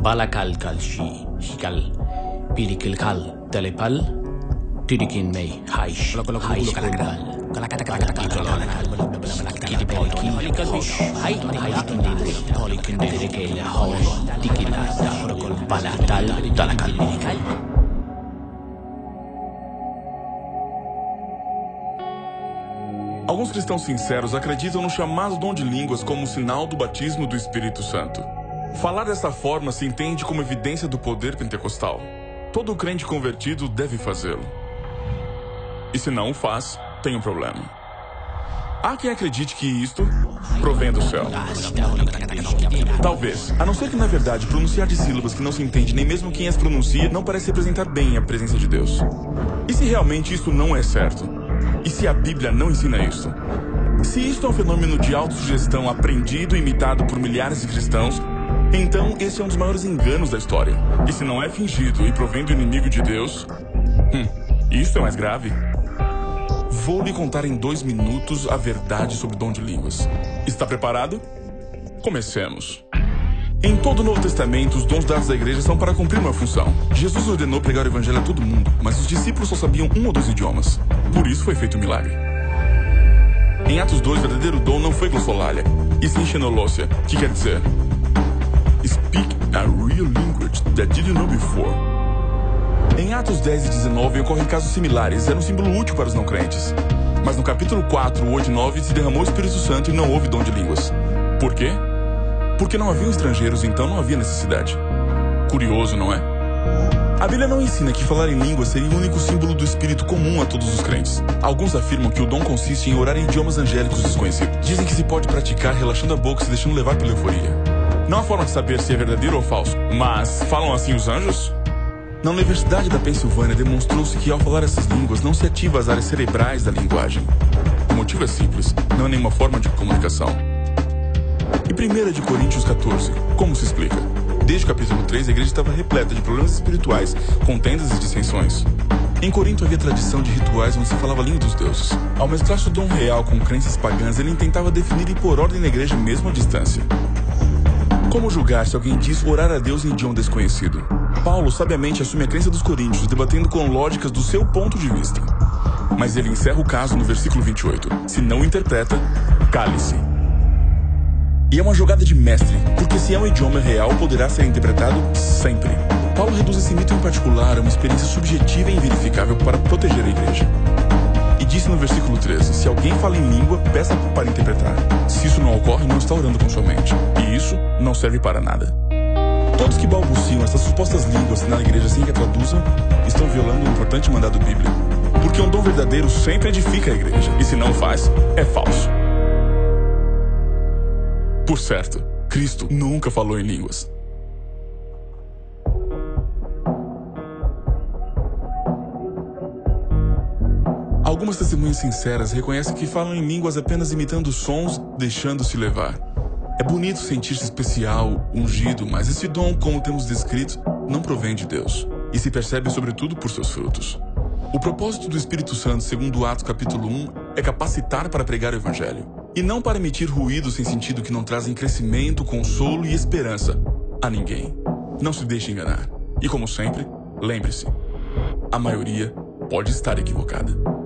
Balakal kalshi, shikal, pirikil kal, telepal, tirikin mei, haish, haish kulgal, Alguns cristãos sinceros acreditam no chamado dom de línguas como sinal do batismo do Espírito Santo. Falar dessa forma se entende como evidência do poder pentecostal. Todo crente convertido deve fazê-lo. E se não o faz, tem um problema. Há quem acredite que isto provém do céu. Talvez, a não ser que na verdade pronunciar de sílabas que não se entende nem mesmo quem as pronuncia não parece representar bem a presença de Deus. E se realmente isso não é certo? E se a Bíblia não ensina isso? Se isto é um fenômeno de autossugestão aprendido e imitado por milhares de cristãos, então esse é um dos maiores enganos da história. E se não é fingido e provém do inimigo de Deus, isso é mais grave. Vou lhe contar em 2 minutos a verdade sobre o dom de línguas. Está preparado? Comecemos. Em todo o Novo Testamento, os dons dados à igreja são para cumprir uma função. Jesus ordenou pregar o evangelho a todo mundo, mas os discípulos só sabiam 1 ou 2 idiomas. Por isso foi feito um milagre. Em Atos 2, o verdadeiro dom não foi glossolalia, e sim xenolosia, que quer dizer Speak a real language that you didn't know before. Em Atos 10 e 19 ocorrem casos similares, era um símbolo útil para os não crentes. Mas no capítulo 4, 8 e 9 se derramou o Espírito Santo e não houve dom de línguas. Por quê? Porque não haviam estrangeiros, então não havia necessidade. Curioso, não é? A Bíblia não ensina que falar em línguas seria o único símbolo do Espírito comum a todos os crentes. Alguns afirmam que o dom consiste em orar em idiomas angélicos desconhecidos. Dizem que se pode praticar relaxando a boca e se deixando levar pela euforia. Não há forma de saber se é verdadeiro ou falso, mas falam assim os anjos? Na Universidade da Pensilvânia demonstrou-se que ao falar essas línguas não se ativa as áreas cerebrais da linguagem. O motivo é simples, não é nenhuma forma de comunicação. E 1 Coríntios 14, como se explica? Desde o capítulo 3, a igreja estava repleta de problemas espirituais, contendas e dissensões. Em Corinto havia tradição de rituais onde se falava a língua dos deuses. Ao mesclar-se o dom real com crenças pagãs, ele tentava definir e pôr ordem na igreja mesmo à distância. Como julgar se alguém diz orar a Deus em idioma desconhecido? Paulo sabiamente assume a crença dos coríntios, debatendo com lógicas do seu ponto de vista. Mas ele encerra o caso no versículo 28. Se não interpreta, cale-se. E é uma jogada de mestre, porque se é um idioma real, poderá ser interpretado sempre. Paulo reduz esse mito em particular a uma experiência subjetiva e inverificável para proteger a igreja. E disse no versículo 13, se alguém fala em língua, peça para interpretar. Se isso não ocorre, não está orando com sua mente. E isso não serve para nada. Todos que balbuciam essas supostas línguas na igreja sem que a traduzam, estão violando um importante mandado bíblico. Porque um dom verdadeiro sempre edifica a igreja, e se não faz, é falso. Por certo, Cristo nunca falou em línguas. Algumas testemunhas sinceras reconhecem que falam em línguas apenas imitando sons, deixando-se levar. É bonito sentir-se especial, ungido, mas esse dom, como temos descrito, não provém de Deus. E se percebe sobretudo por seus frutos. O propósito do Espírito Santo, segundo Atos capítulo 1, é capacitar para pregar o Evangelho. E não para emitir ruídos sem sentido que não trazem crescimento, consolo e esperança a ninguém. Não se deixe enganar. E como sempre, lembre-se, a maioria pode estar equivocada.